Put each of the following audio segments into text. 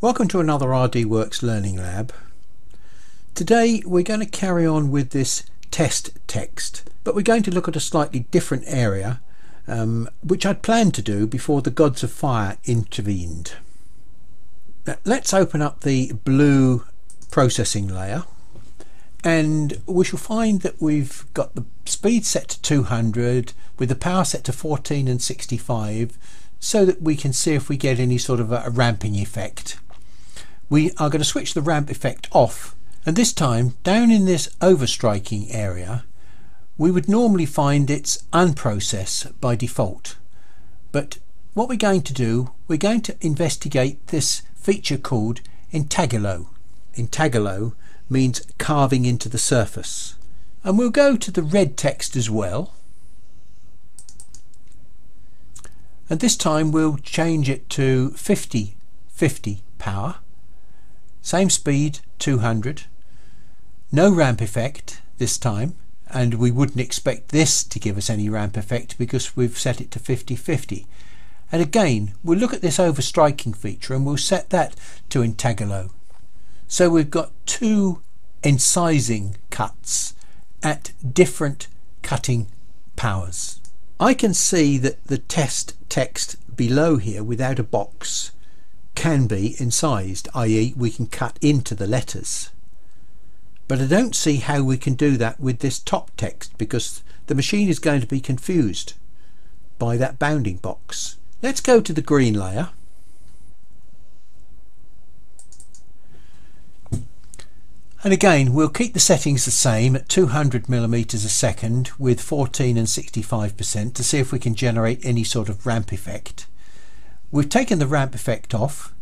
Welcome to another RDWorks Learning Lab. Today we're going to carry on with this test text, but we're going to look at a slightly different area which I'd planned to do before the gods of fire intervened. Now, let's open up the blue processing layer, and we shall find that we've got the speed set to 200 with the power set to 14 and 65 so that we can see if we get any sort of a ramping effect. We are going to switch the ramp effect off, and this time down in this overstriking area we would normally find it's unprocess by default, but what we're going to do, we're going to investigate this feature called Intaglio. Intaglio means carving into the surface, and we'll go to the red text as well, and this time we'll change it to 50 power, same speed 200, no ramp effect this time, and we wouldn't expect this to give us any ramp effect because we've set it to 50. And again we'll look at this overstriking feature and we'll set that to Intaglio. So we've got two incising cuts at different cutting powers. I can see that the test text below here without a box can be incised, i.e. we can cut into the letters. But I don't see how we can do that with this top text because the machine is going to be confused by that bounding box. Let's go to the green layer. And again we'll keep the settings the same at 200 millimeters a second with 14 and 65% to see if we can generate any sort of ramp effect. We've taken the ramp effect off,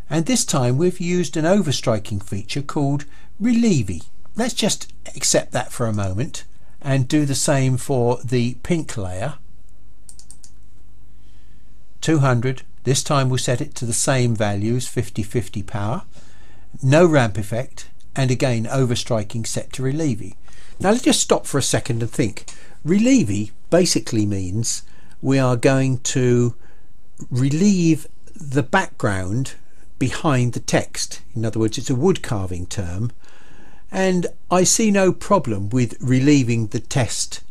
and this time we've used an overstriking feature called Relieve. Let's just accept that for a moment and do the same for the pink layer. 200, this time we'll set it to the same values, 50 power, no ramp effect, and again overstriking set to Relieve. Now let's just stop for a second and think. Relieve basically means we are going to relieve the background behind the text. In other words, it's a wood carving term, and I see no problem with relieving the text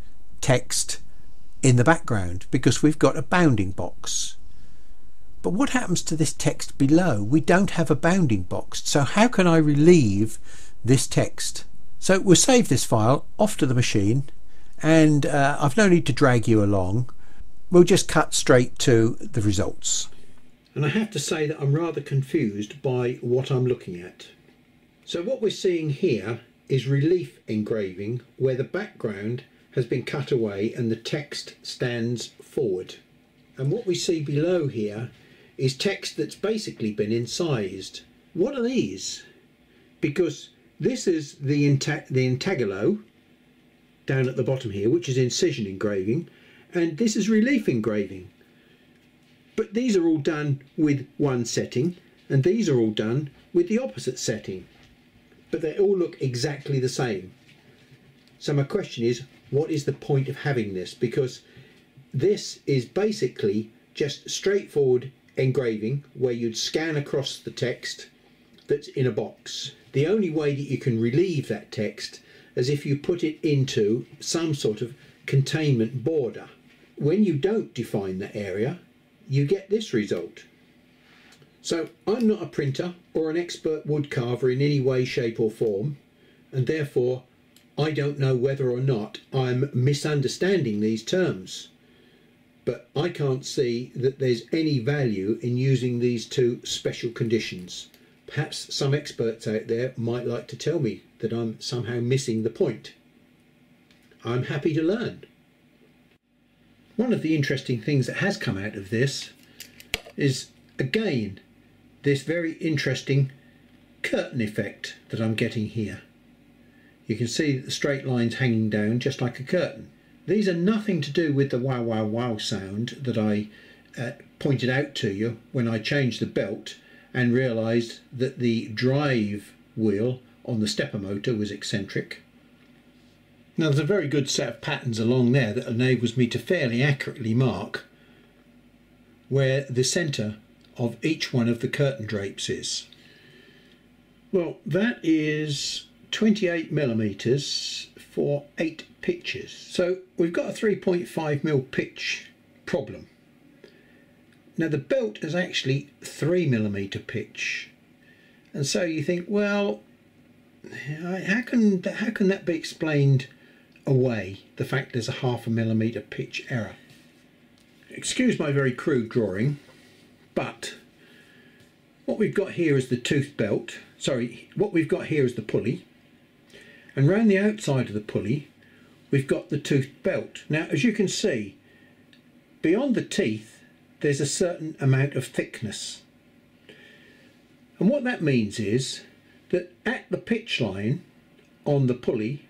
in the background because we've got a bounding box. But what happens to this text below? We don't have a bounding box, so how can I relieve this text? So we'll save this file off to the machine, and I've no need to drag you along. We'll just cut straight to the results. And I have to say that I'm rather confused by what I'm looking at. So what we're seeing here is relief engraving where the background has been cut away and the text stands forward. And what we see below here is text that's basically been incised. What are these? Because this is the Intaglio down at the bottom here, which is incision engraving, and this is relief engraving. But these are all done with one setting, and these are all done with the opposite setting, but they all look exactly the same. So my question is, what is the point of having this? Because this is basically just straightforward engraving where you'd scan across the text that's in a box. The only way that you can relieve that text is if you put it into some sort of containment border. When you don't define that area, you get this result. So I'm not a printer or an expert wood carver in any way, shape or form, and therefore I don't know whether or not I'm misunderstanding these terms. But I can't see that there's any value in using these two special conditions. Perhaps some experts out there might like to tell me that I'm somehow missing the point. I'm happy to learn. One of the interesting things that has come out of this is, again, this very interesting curtain effect that I'm getting here. You can see the straight lines hanging down just like a curtain. These are nothing to do with the wow wow wow sound that I pointed out to you when I changed the belt and realised that the drive wheel on the stepper motor was eccentric. Now there's a very good set of patterns along there that enables me to fairly accurately mark where the centre of each one of the curtain drapes is? Well, that is 28 millimeters for 8 pitches. So we've got a 3.5mm pitch problem. Now the belt is actually 3mm pitch, and so you think, well, how can that be explained away, the fact there's a 0.5 millimeter pitch error? Excuse my very crude drawing, but what we've got here is the tooth belt, what we've got here is the pulley, and round the outside of the pulley we've got the tooth belt. Now as you can see, beyond the teeth there's a certain amount of thickness, and what that means is that at the pitch line on the pulley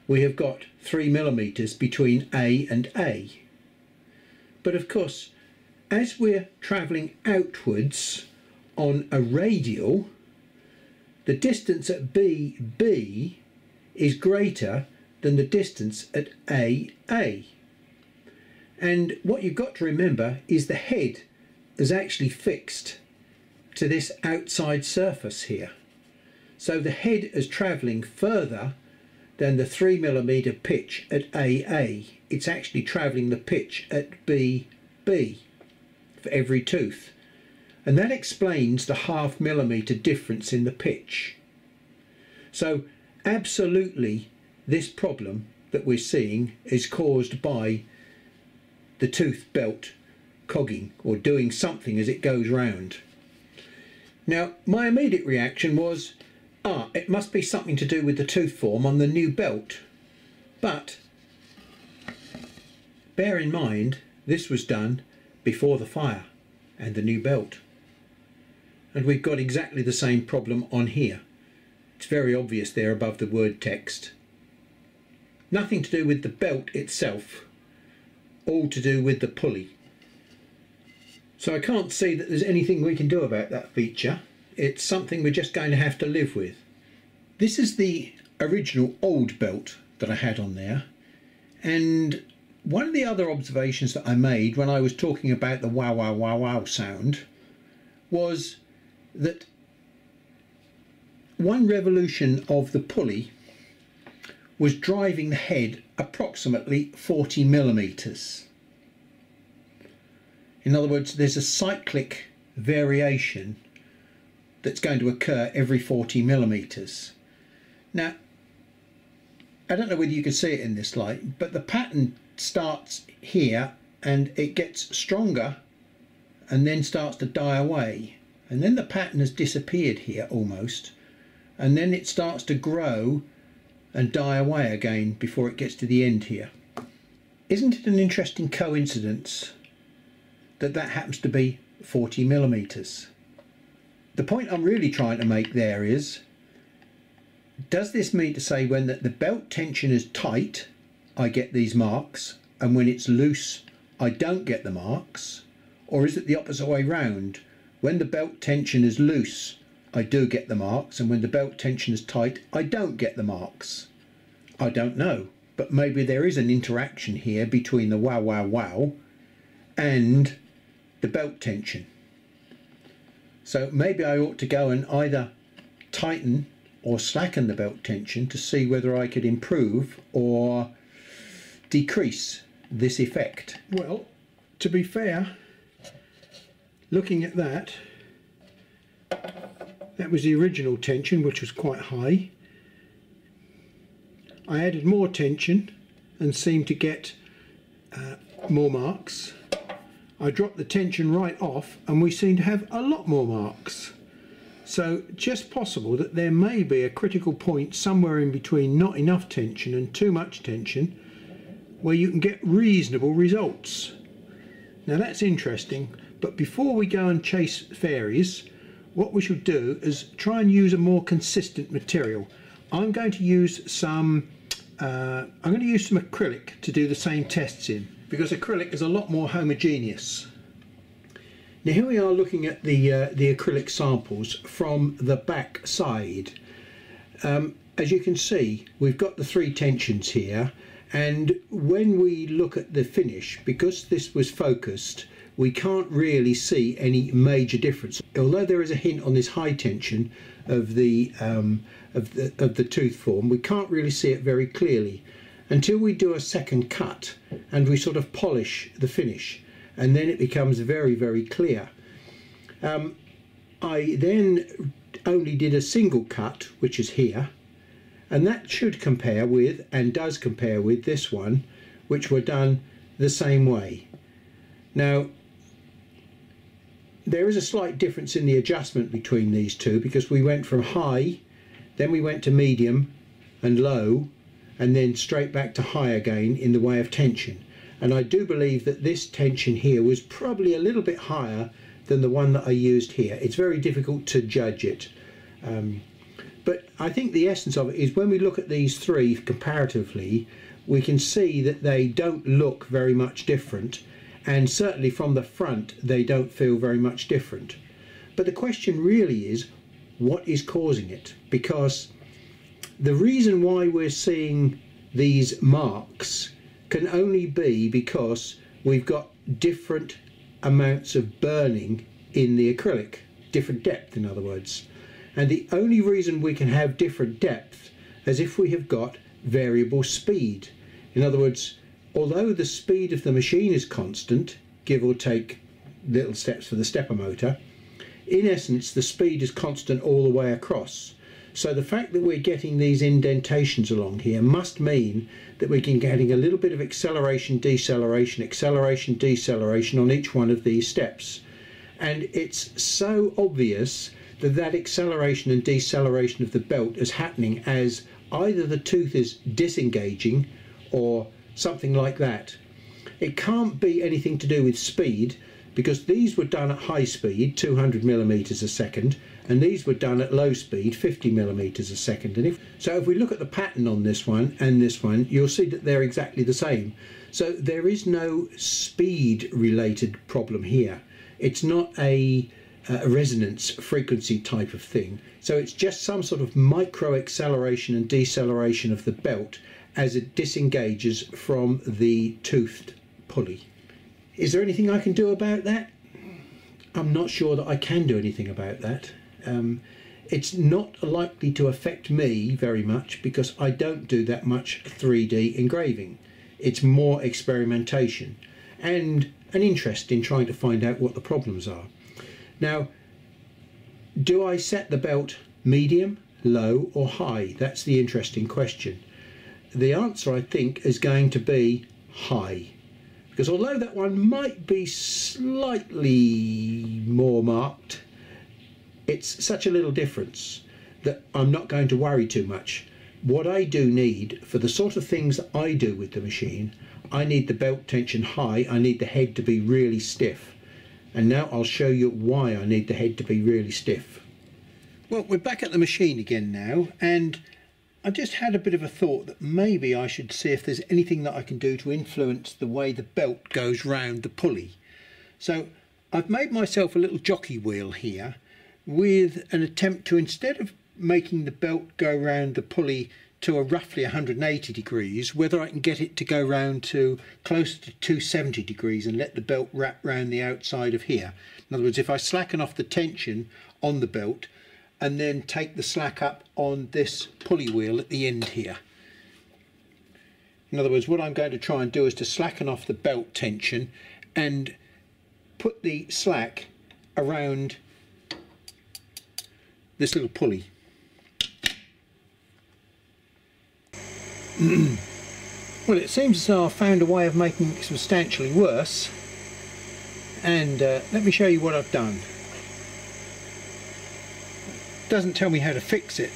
we have got 3 millimeters between A and A. But of course, as we're travelling outwards on a radial, the distance at BB is greater than the distance at AA. And what you've got to remember is the head is actually fixed to this outside surface here. So the head is travelling further than the 3 millimeter pitch at AA. It's actually travelling the pitch at BB for every tooth. And that explains the 0.5 millimeter difference in the pitch. So absolutely this problem that we're seeing is caused by the tooth belt cogging or doing something as it goes round. Now my immediate reaction was, it must be something to do with the tooth form on the new belt. But bear in mind, this was done before the fire and the new belt. And we've got exactly the same problem on here. It's very obvious there above the word text. Nothing to do with the belt itself, all to do with the pulley. So I can't see that there's anything we can do about that feature. It's something we're just going to have to live with. This is the original old belt that I had on there, and one of the other observations that I made when I was talking about the wow wow wow wow sound was that one revolution of the pulley was driving the head approximately 40 millimeters. In other words, there's a cyclic variation that's going to occur every 40 millimeters. Now, I don't know whether you can see it in this light, but the pattern starts here and it gets stronger and then starts to die away, and then the pattern has disappeared here almost, and then it starts to grow and die away again before it gets to the end here. Isn't it an interesting coincidence that that happens to be 40 millimeters? The point I'm really trying to make there is, does this mean to say when the belt tension is tight I get these marks, and when it's loose I don't get the marks? Or is it the opposite way round? When the belt tension is loose I do get the marks, and when the belt tension is tight I don't get the marks? I don't know, but maybe there is an interaction here between the wow wow wow and the belt tension. So maybe I ought to go and either tighten or slacken the belt tension to see whether I could improve or decrease this effect. Well, to be fair, looking at that was the original tension, which was quite high. I added more tension and seemed to get more marks. I dropped the tension right off and we seem to have a lot more marks. So just possible that there may be a critical point somewhere in between not enough tension and too much tension where you can get reasonable results. Now that's interesting, but before we go and chase fairies, what we should do is try and use a more consistent material. I'm going to use some acrylic to do the same tests in, because acrylic is a lot more homogeneous. Now here we are looking at the acrylic samples from the back side. As you can see, we've got the 3 tensions here, and when we look at the finish, because this was focused, we can't really see any major difference. Although there is a hint on this high tension of the tooth form, we can't really see it very clearly until we do a second cut and we sort of polish the finish, and then it becomes very, very clear. I then only did a single cut, which is here, and that should compare with, and does compare with, this one, which were done the same way. Now, there is a slight difference in the adjustment between these two, because we went from high, then we went to medium and low, and then straight back to high again in the way of tension. And I do believe that this tension here was probably a little bit higher than the one that I used here. It's very difficult to judge it. But I think the essence of it is when we look at these three comparatively, we can see that they don't look very much different, and certainly from the front they don't feel very much different. But the question really is, what is causing it? Because the reason why we're seeing these marks can only be because we've got different amounts of burning in the acrylic, different depth in other words. And the only reason we can have different depth is if we have got variable speed. In other words, although the speed of the machine is constant, give or take little steps for the stepper motor, in essence the speed is constant all the way across. So the fact that we're getting these indentations along here must mean that we're getting a little bit of acceleration, deceleration, acceleration, deceleration on each one of these steps. And it's so obvious that that acceleration and deceleration of the belt is happening as either the tooth is disengaging or something like that. It can't be anything to do with speed, because these were done at high speed, 200 millimeters a second, and these were done at low speed, 50 millimeters a second. And so if we look at the pattern on this one and this one, you'll see that they're exactly the same. So there is no speed related problem here. It's not a resonance frequency type of thing. So it's just some sort of micro acceleration and deceleration of the belt as it disengages from the toothed pulley. Is there anything I can do about that? I'm not sure that I can do anything about that. It's not likely to affect me very much because I don't do that much 3D engraving. It's more experimentation and an interest in trying to find out what the problems are. Now, do I set the belt medium, low or high? That's the interesting question. The answer, I think, is going to be high, because although that one might be slightly more marked, it's such a little difference that I'm not going to worry too much. What I do need for the sort of things that I do with the machine, I need the belt tension high, I need the head to be really stiff. And now I'll show you why I need the head to be really stiff. Well, we're back at the machine again now, and I just had a bit of a thought that maybe I should see if there's anything that I can do to influence the way the belt goes round the pulley. So I've made myself a little jockey wheel here with an attempt to, instead of making the belt go round the pulley to a roughly 180 degrees, whether I can get it to go round to closer to 270 degrees and let the belt wrap round the outside of here. In other words, if I slacken off the tension on the belt and then take the slack up on this pulley wheel at the end here. In other words, what I'm going to try and do is to slacken off the belt tension and put the slack around this little pulley. Well, it seems as though I've found a way of making it substantially worse, and let me show you what I've done. It doesn't tell me how to fix it,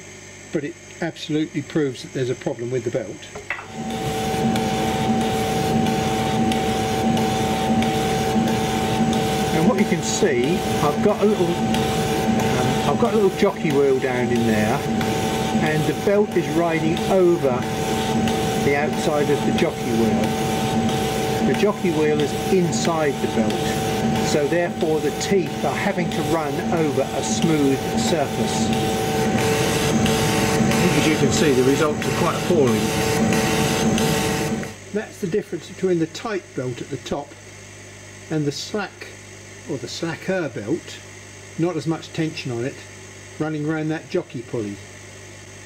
but it absolutely proves that there's a problem with the belt. And what you can see, I've got a little jockey wheel down in there, and the belt is riding over the outside of the jockey wheel. The jockey wheel is inside the belt, so therefore the teeth are having to run over a smooth surface. As you can see, the results are quite appalling. That's the difference between the tight belt at the top and the slack or the slacker belt, not as much tension on it, running around that jockey pulley.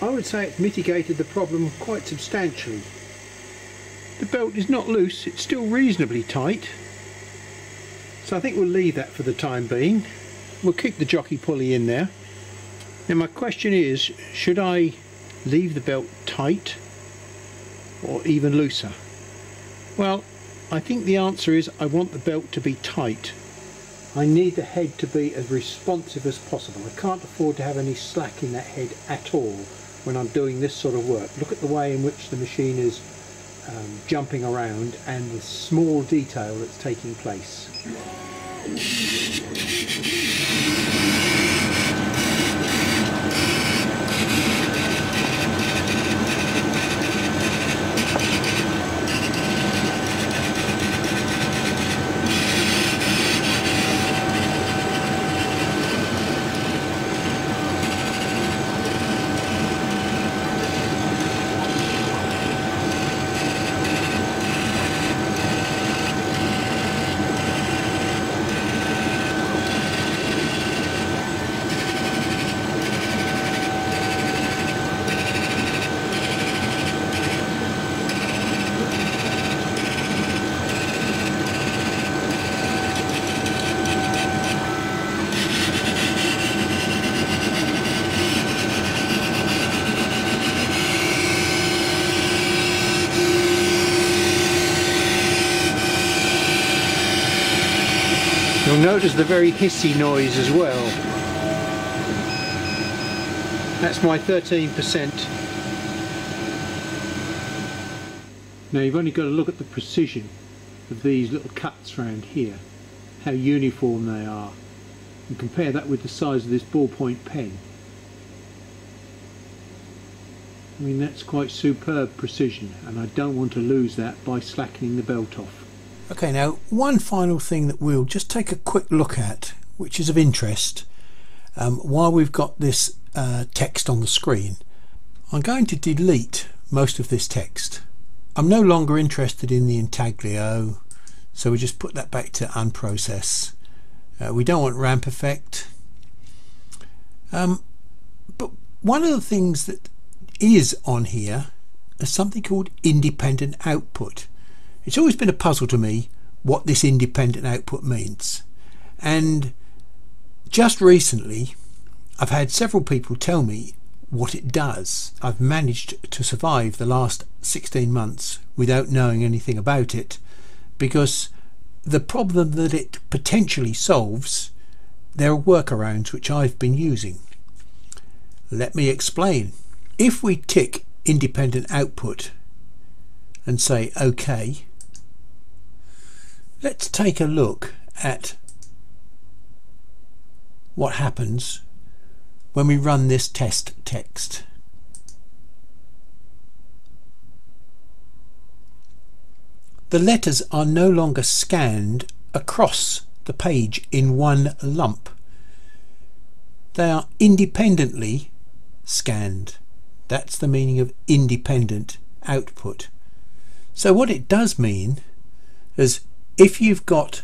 I would say it's mitigated the problem quite substantially. The belt is not loose, it's still reasonably tight, so I think we'll leave that for the time being. We'll keep the jockey pulley in there. Now my question is, should I leave the belt tight or even looser? Well, I think the answer is I want the belt to be tight. I need the head to be as responsive as possible. I can't afford to have any slack in that head at all when I'm doing this sort of work. Look at the way in which the machine is jumping around and the small detail that's taking place. You'll notice the very hissy noise as well. That's my 13%. Now you've only got to look at the precision of these little cuts around here, how uniform they are, and compare that with the size of this ballpoint pen. I mean, that's quite superb precision, and I don't want to lose that by slackening the belt off. Okay, now one final thing that we'll just take a quick look at, which is of interest, while we've got this text on the screen. I'm going to delete most of this text. I'm no longer interested in the intaglio, so we just put that back to unprocess. We don't want ramp effect. But one of the things that is on here is something called independent output. It's always been a puzzle to me what this independent output means, and just recently I've had several people tell me what it does. I've managed to survive the last 16 months without knowing anything about it, because the problem that it potentially solves, there are workarounds which I've been using. Let me explain. If we tick independent output and say OK, let's take a look at what happens when we run this test text. The letters are no longer scanned across the page in one lump. They are independently scanned. That's the meaning of independent output. So what it does mean is, if you've got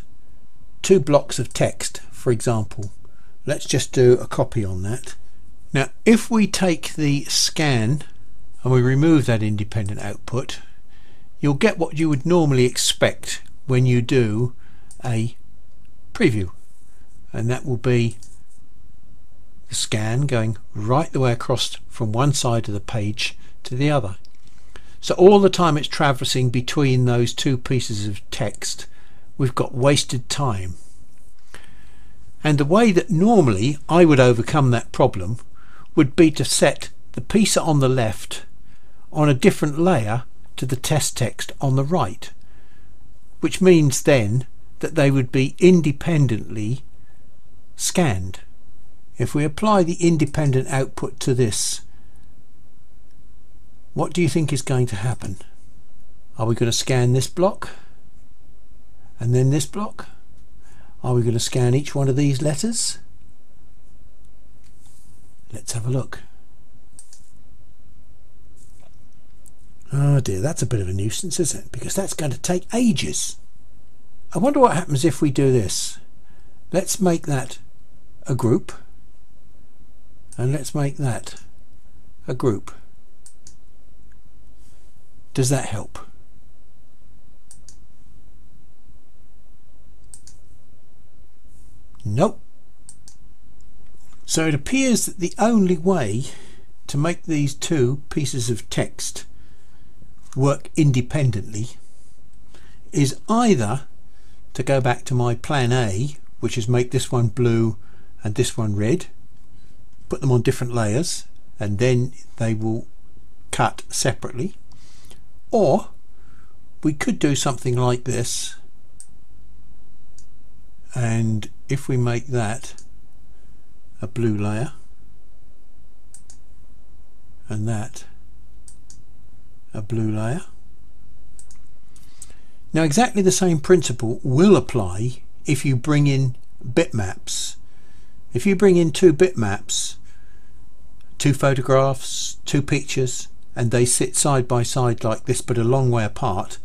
two blocks of text, for example, let's just do a copy on that. Now if we take the scan and we remove that independent output, you'll get what you would normally expect when you do a preview, and that will be the scan going right the way across from one side of the page to the other. So all the time it's traversing between those two pieces of text, we've got wasted time. And the way that normally I would overcome that problem would be to set the piece on the left on a different layer to the test text on the right, which means then that they would be independently scanned. If we apply the independent output to this, what do you think is going to happen? Are we going to scan this block and then this block? Are we going to scan each one of these letters? Let's have a look. Oh dear, that's a bit of a nuisance, isn't it? Because that's going to take ages. I wonder what happens if we do this. Let's make that a group, and let's make that a group. Does that help? Nope. So it appears that the only way to make these two pieces of text work independently is either to go back to my plan A, which is make this one blue and this one red, put them on different layers, and then they will cut separately. Or we could do something like this, and if we make that a blue layer and that a blue layer. Now exactly the same principle will apply if you bring in bitmaps. If you bring in two bitmaps, two photographs, two pictures, and they sit side by side like this but a long way apart,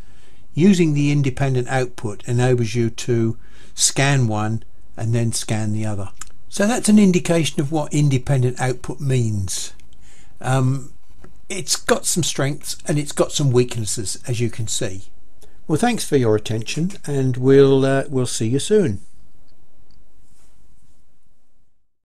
using the independent output enables you to scan one and then scan the other. So that's an indication of what independent output means. It's got some strengths and it's got some weaknesses, as you can see. Well, thanks for your attention, and we'll see you soon.